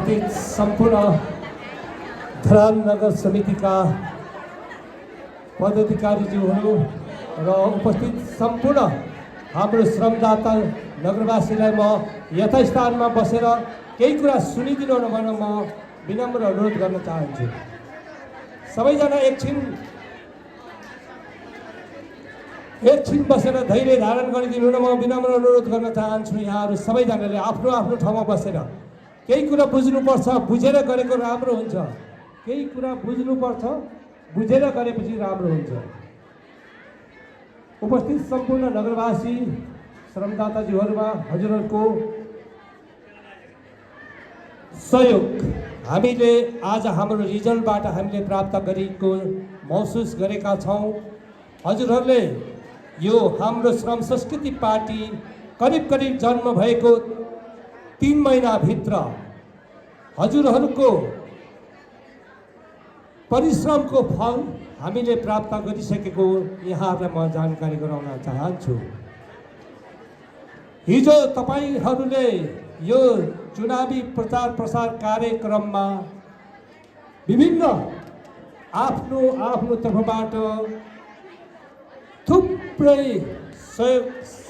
उपस्थित सम्पूर्ण धरान नगर समितिका पदाधिकारीज्यूहरू र उपस्थित सम्पूर्ण हाम्रो श्रमदाता नगरवासीलाई म यथास्थानमा बसेर केही कुरा सुनिदिनु भनेर म विनम्र अनुरोध गर्न चाहन्छु। सबैजना एकछिन बसेर धैर्य धारण गरिदिनु न म विनम्र अनुरोध गर्न चाहन्छु। यहाँहरू सबैजनाले आफ्नो आफ्नो ठाउँमा बसेर केही कुरा बुझ्नुपर्छ, बुझेर गरेको राम्रो हुन्छ। केही कुरा बुझ्नुपर्छ, बुझेर गरेपछि राम्रो हुन्छ। उपस्थित सम्पूर्ण नगरवासी श्रमदाताज्यूहरूमा हजुरहरूको सहयोग हामीले आज हाम्रो रिजल्टबाट हामीले प्राप्त गरेको महसुस गरेका छौँ। हजुरहरूले यो हाम्रो श्रम संस्कृति पार्टी करिब जन्म भएको 3 महिनाभित्र हजुरहरूको परिश्रमको फल हामीले प्राप्त गरिसकेको यहाँहरूलाई म जानकारी गराउन चाहन्छु। हिजो तपाईहरूले यो चुनावी प्रचार प्रसार कार्यक्रममा विभिन्न आफ्नो तर्फबाट थुप्रै सहयोग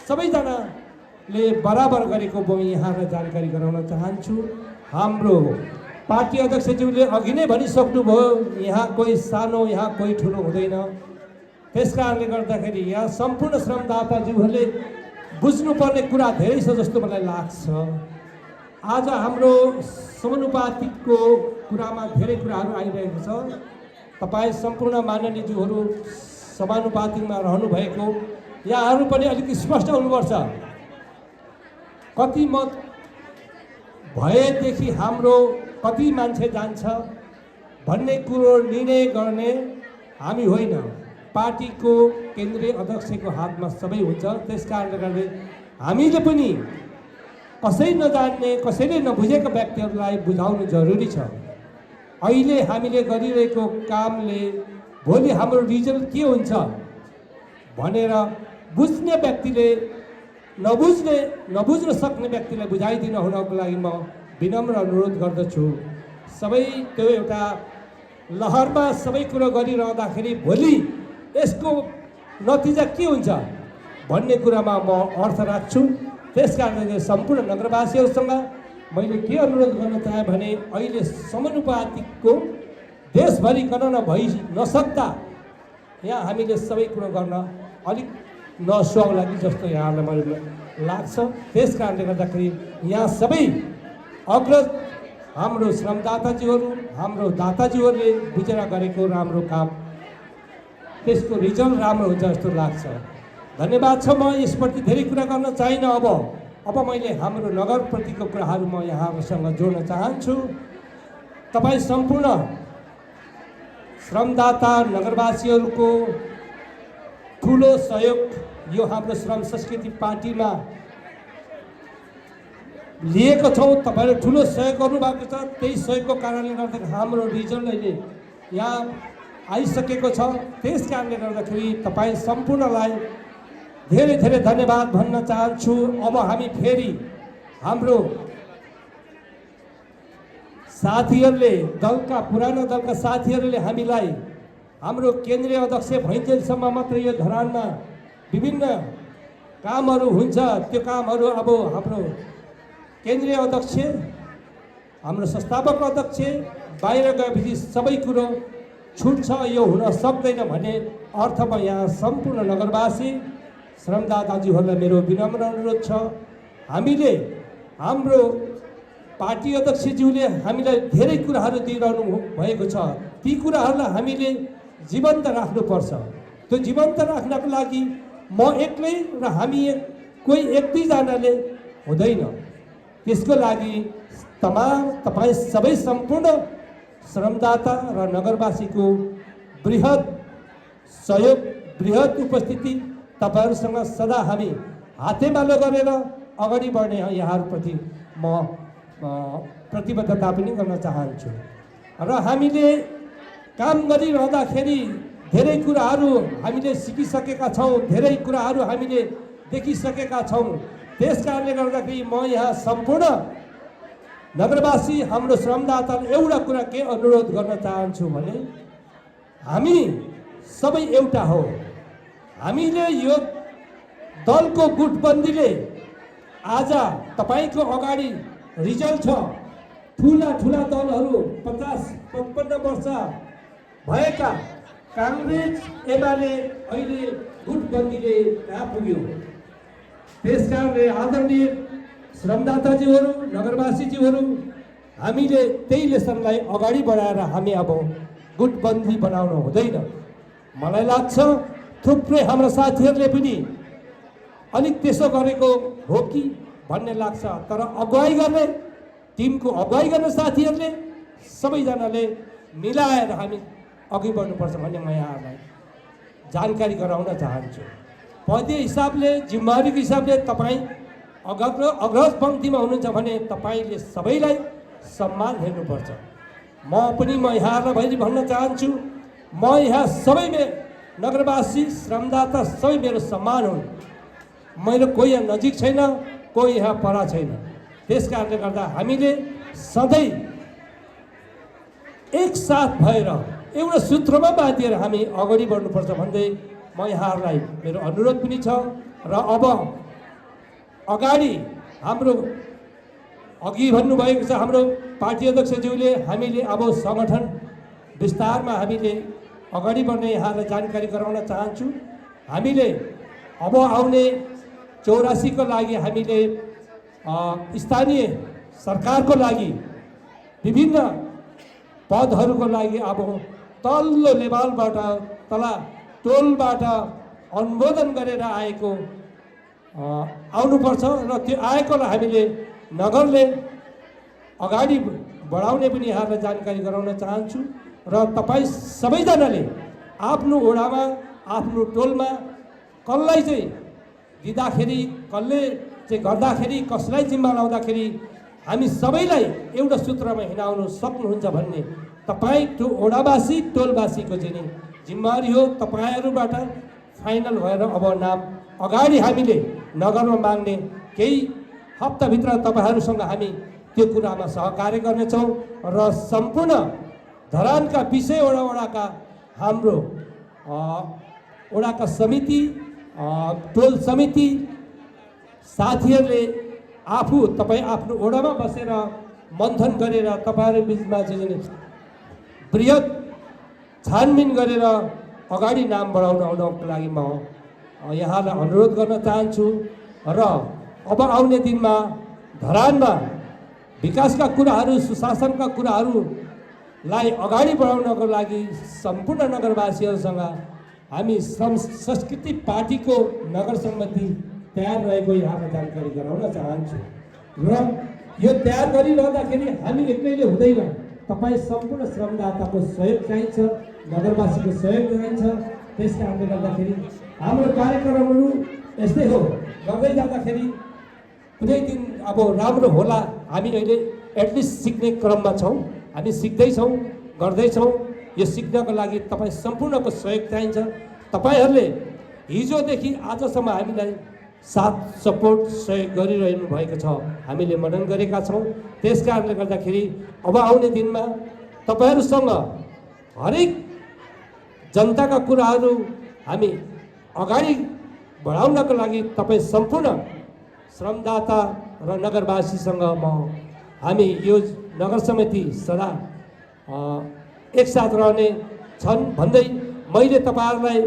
सबैजनाले बराबर गरेको म यहाँलाई जानकारी गराउन चाहन्छु। हाम्रो पार्टी अध्यक्षज्यूले अघि नै भनिसक्नुभयो, यहाँ कोही सानो यहाँ कोही ठुलो हुँदैन। त्यस कारणले गर्दाखेरि यहाँ सम्पूर्ण श्रमदाताज्यूहरूले बुझ्नुपर्ने कुरा धेरै छ जस्तो मलाई लाग्छ। आज हाम्रो समानुपातिकको कुरामा धेरै कुराहरू आइरहेको छ। तपाईँ सम्पूर्ण माननीयज्यूहरू समानुपातिकमा रहनुभएको यहाँहरू पनि अलिक स्पष्ट हुनुपर्छ। कति मत भएदेखि हाम्रो कति मान्छे जान्छ भन्ने कुरो निर्णय गर्ने हामी होइन। पार्टीको केन्द्रीय अध्यक्षको हातमा सबै हुन्छ। त्यस कारणले गर्दा हामीले पनि कसै नजान्ने कसैले नबुझेका व्यक्तिहरूलाई बुझाउनु जरुरी छ। अहिले हामीले गरिरहेको कामले भोलि हाम्रो रिजल्ट के हुन्छ भनेर बुझ्ने व्यक्तिले नबुझ्न सक्ने व्यक्तिलाई बुझाइदिन हुनको लागि म विनम्र अनुरोध गर्दछु। सबै त्यो एउटा लहरमा सबै कुरो गरिरहँदाखेरि भोलि यसको नतिजा के हुन्छ भन्ने कुरामा म अर्थ राख्छु। त्यस कारणले सम्पूर्ण नगरवासीहरूसँग मैले के अनुरोध गर्न चाहेँ भने अहिले समानुपातिकको देशभरि गणना भइ नसक्दा यहाँ हामीले सबै कुरो गर्न अलिक नसुहाउला जस्तो यहाँलाई मलाई लाग्छ। त्यस कारणले गर्दाखेरि यहाँ सबै अग्रज हाम्रो श्रमदाताज्यूहरू हाम्रो दाताज्यूहरूले बुझेर गरेको राम्रो काम त्यसको रिजल्ट राम्रो हुन्छ जस्तो लाग्छ। धन्यवाद छ। म यसप्रति धेरै कुरा गर्न चाहिनँ। अब मैले हाम्रो नगरप्रतिको कुराहरू म यहाँहरूसँग जोड्न चाहन्छु। तपाईँ सम्पूर्ण श्रमदाता नगरवासीहरूको ठुलो सहयोग यो हाम्रो श्रम संस्कृति पार्टीमा लिएको छौँ। तपाईँहरूले ठुलो सहयोग गर्नुभएको छ। त्यही सहयोगको कारणले गर्दा हाम्रो रिजल्ट अहिले यहाँ आइसकेको छ। त्यस कारणले गर्दाखेरि तपाईँ सम्पूर्णलाई धेरै धेरै धन्यवाद भन्न चाहन्छु। अब हामी फेरि हाम्रो साथीहरूले पुरानो दलका साथीहरूले हामीलाई हाम्रो केन्द्रीय अध्यक्ष भइन्जेलसम्म मात्र यो धरानमा विभिन्न कामहरू हुन्छ। त्यो कामहरू अब हाम्रो केन्द्रीय अध्यक्ष हाम्रो संस्थापक अध्यक्ष बाहिर गएपछि सबै कुरो छुट्छ, यो हुन सक्दैन भन्ने अर्थमा यहाँ सम्पूर्ण नगरवासी श्रमदाताज्यूहरूलाई मेरो विनम्र अनुरोध छ। हामीले हाम्रो पार्टी अध्यक्षज्यूले हामीलाई धेरै कुराहरू दिइरहनु भएको छ। ती कुराहरूलाई हामीले जीवन्त राख्नुपर्छ। त्यो जीवन्त राख्नको लागि म एक्लै र हामी कोही एक दुईजनाले हुँदैन। त्यसको लागि तपाईँ सबै सम्पूर्ण श्रमदाता र नगरवासीको बृहत सहयोग बृहत उपस्थिति तपाईँहरूसँग सदा हामी हातेमालो गरेर अगाडि बढ्ने यहाँहरूप्रति म प्रतिबद्धता पनि गर्न चाहन्छु। र हामीले काम गरिरहँदाखेरि धेरै कुराहरू हामीले सिकिसकेका छौँ, धेरै कुराहरू हामीले देखिसकेका छौँ। त्यस कारणले गर्दाखेरि म यहाँ सम्पूर्ण नगरवासी हाम्रो श्रमदाताले एउटा कुरा के अनुरोध गर्न चाहन्छु भने हामी सबै एउटा हो। हामीले यो दलको गुटबन्दीले आज तपाईको अगाडि रिजल्ट छ। ठुला ठुला दलहरू 50-55 वर्ष भएका कांग्रेस एमाले अहिले गुटबन्दीले कहाँ पुग्यो। त्यसकारणले आदरणीय श्रमदाताजीहरू नगरवासीजीहरू हामीले त्यही लेसनलाई अगाडि बढाएर हामी अब गुटबन्दी बनाउनु हुँदैन। मलाई लाग्छ थुप्रै हाम्रा साथीहरूले पनि अलिक त्यसो गरेको हो कि भन्ने लाग्छ। तर अगुवाई गर्ने टिमको अगुवाई गर्ने साथीहरूले सबैजनाले मिलाएर हामी अघि बढ्नुपर्छ भन्ने म यहाँहरूलाई जानकारी गराउन चाहन्छु। पदीय हिसाबले जिम्मेवारीको हिसाबले तपाईँ अग्रज पङ्क्तिमा हुनुहुन्छ भने तपाईँले सबैलाई सम्मान हेर्नुपर्छ। म यहाँहरूलाई भरि भन्न चाहन्छु, म यहाँ सबै नगरवासी श्रमदाता सबै मेरो सम्मान हुन्। मेरो कोही यहाँ नजिक छैन, कोही यहाँ पर छैन। त्यसकारणले गर्दा हामीले सधैँ एकसाथ भएर एउटा सूत्रमा बाँधिएर हामी अगाडि बढ्नुपर्छ भन्दै म यहाँहरूलाई मेरो अनुरोध पनि छ। र अब अगाडि हाम्रो अघि भन्नुभएको छ हाम्रो पार्टी अध्यक्षज्यूले हामीले अब सङ्गठन विस्तारमा हामीले अगाडि बढ्ने यहाँलाई जानकारी गराउन चाहन्छु। हामीले अब आउने 84 को लागि हामीले स्थानीय सरकारको लागि विभिन्न पदहरूको लागि अब तल्लो लेभलबाट तला टोलबाट अनुमोदन गरेर आएको आउनुपर्छ र त्यो आएकोलाई हामीले नगरले अगाडि बढाउने पनि यहाँलाई जानकारी गराउन चाहन्छु। र तपाईँ सबैजनाले आफ्नो वडामा आफ्नो टोलमा कसलाई चाहिँ दिँदाखेरि कसले चाहिँ गर्दाखेरि कसलाई जिम्मा लाउँदाखेरि हामी सबैलाई एउटा सूत्रमा हिँडाउनु सक्नुहुन्छ भन्ने तपाईँ वडावासी टोलवासीको चाहिँ जिम्मेवारी हो। तपाईँहरूबाट फाइनल भएर अब नाम अगाडि हामीले नगरमा माग्ने केही हप्ताभित्र तपाईँहरूसँग हामी त्यो कुरामा सहकार्य गर्नेछौँ र सम्पूर्ण धरानका 20 वडाका हाम्रो वडाका समिति टोल समिति साथीहरूले तपाईँ आफ्नो वडामा बसेर मन्थन गरेर तपाईँहरू बिचमा चाहिँ बृहत छानबिन गरेर अगाडि नाम बढाउन आउनको लागि म यहाँलाई अनुरोध गर्न चाहन्छु। र अब आउने दिनमा धरानमा विकासका कुराहरू सुशासनका कुराहरूलाई अगाडि बढाउनको लागि सम्पूर्ण नगरवासीहरूसँग हामी श्रम संस्कृति पार्टीको नगर समिति तयार रहेको यहाँलाई जानकारी गराउन चाहन्छु। र यो तयार गरिरहँदाखेरि हामी एक्लैले हुँदैन, तपाईँ सम्पूर्ण श्रमदाताको सहयोग चाहिन्छ, नगरवासीको सहयोग चाहिन्छ। त्यस कारणले गर्दाखेरि हाम्रो कार्यक्रमहरू यस्तै हो। गर्दै जाँदाखेरि कुनै दिन अब राम्रो होला। हामी अहिले एटलिस्ट सिक्ने क्रममा छौँ, हामी सिक्दैछौँ गर्दैछौँ। यो सिक्नको लागि तपाईँ सम्पूर्णको सहयोग चाहिन्छ। तपाईँहरूले हिजोदेखि आजसम्म हामीलाई साथ सपोर्ट सहयोग गरिरहनु भएको छ, हामीले मनन गरेका छौँ। त्यस कारणले गर्दाखेरि अब आउने दिनमा तपाईँहरूसँग हरेक जनताका कुराहरू हामी अगाडि बढाउनको लागि तपाईँ सम्पूर्ण श्रमदाता र नगरवासीसँग हामी यो नगर समिति सदा एकसाथ रहने छन् भन्दै मैले तपाईँहरूलाई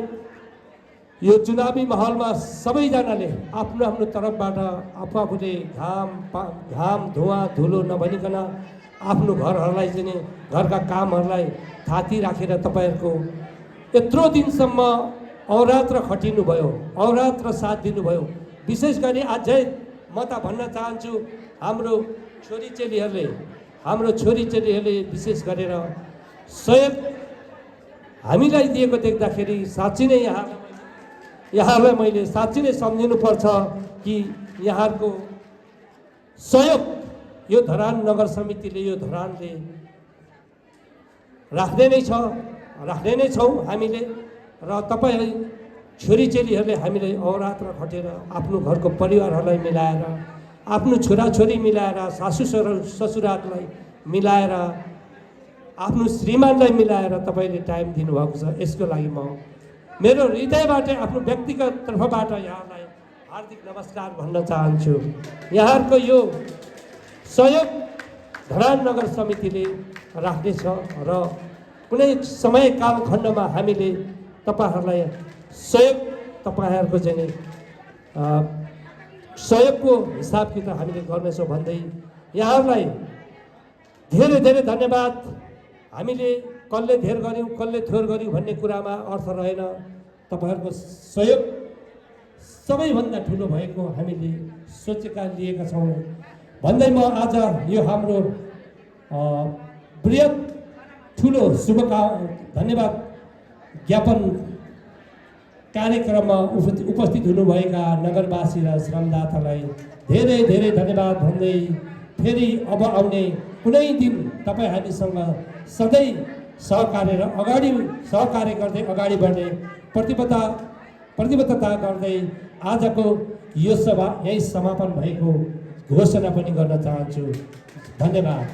यो चुनावी माहौलमा सबैजनाले आफ्नो आफ्नो तर्फबाट आफूले घाम धुवा धुलो नभनिकन आफ्नो घरहरूलाई चाहिँ घरका कामहरूलाई थाती राखेर तपाईँहरूको यत्रो दिनसम्म अहोरात्र खटिनुभयो, अहोरात्र साथ दिनुभयो। विशेष गरी अझै म त भन्न चाहन्छु हाम्रो छोरीचेलीहरूले विशेष गरेर सहयोग हामीलाई दिएको देख्दाखेरि साँच्चै नै यहाँहरूलाई मैले साँच्चै नै सम्झिनुपर्छ कि यहाँहरूको सहयोग यो धरान नगर समितिले यो धरानले राख्दै नै छौँ हामीले। र तपाईँ छोरीचेलीहरूले हामीले अहोरात्र खटेर आफ्नो घरको परिवारहरूलाई मिलाएर आफ्नो छोराछोरी मिलाएर सासू ससुरालाई मिलाएर आफ्नो श्रीमानलाई मिलाएर तपाईँले टाइम दिनुभएको छ। यसको लागि म मेरो हृदयबाट आफ्नो व्यक्तिगत तर्फबाट यहाँलाई हार्दिक नमस्कार भन्न चाहन्छु। यहाँहरूको यो सहयोग धरान नगर समितिले राख्नेछ र कुनै समय कालखण्डमा हामीले तपाईँहरूलाई तपाईँहरूको चाहिँ सहयोगको हिसाब किताब हामीले गर्नेछौँ भन्दै यहाँहरूलाई धेरै धेरै धन्यवाद। हामीले कसले धेर गऱ्यौँ कसले थोर गऱ्यौँ भन्ने कुरामा अर्थ रहेन। तपाईँहरूको सहयोग सबैभन्दा ठुलो भएको हामीले सोचेका लिएका छौँ भन्दै म आज यो हाम्रो बृहत ठुलो धन्यवाद ज्ञापन कार्यक्रममा उपस्थित हुनुभएका नगरवासी र श्रमदातालाई धेरै धेरै धन्यवाद भन्दै फेरि अब आउने कुनै दिन तपाईँ हामीसँग सधैँ सहकार्य गर्दै अगाडि बढ्ने प्रतिबद्धता गर्दै आजको यो सभा यही समापन भएको घोषणा पनि गर्न चाहन्छु। धन्यवाद।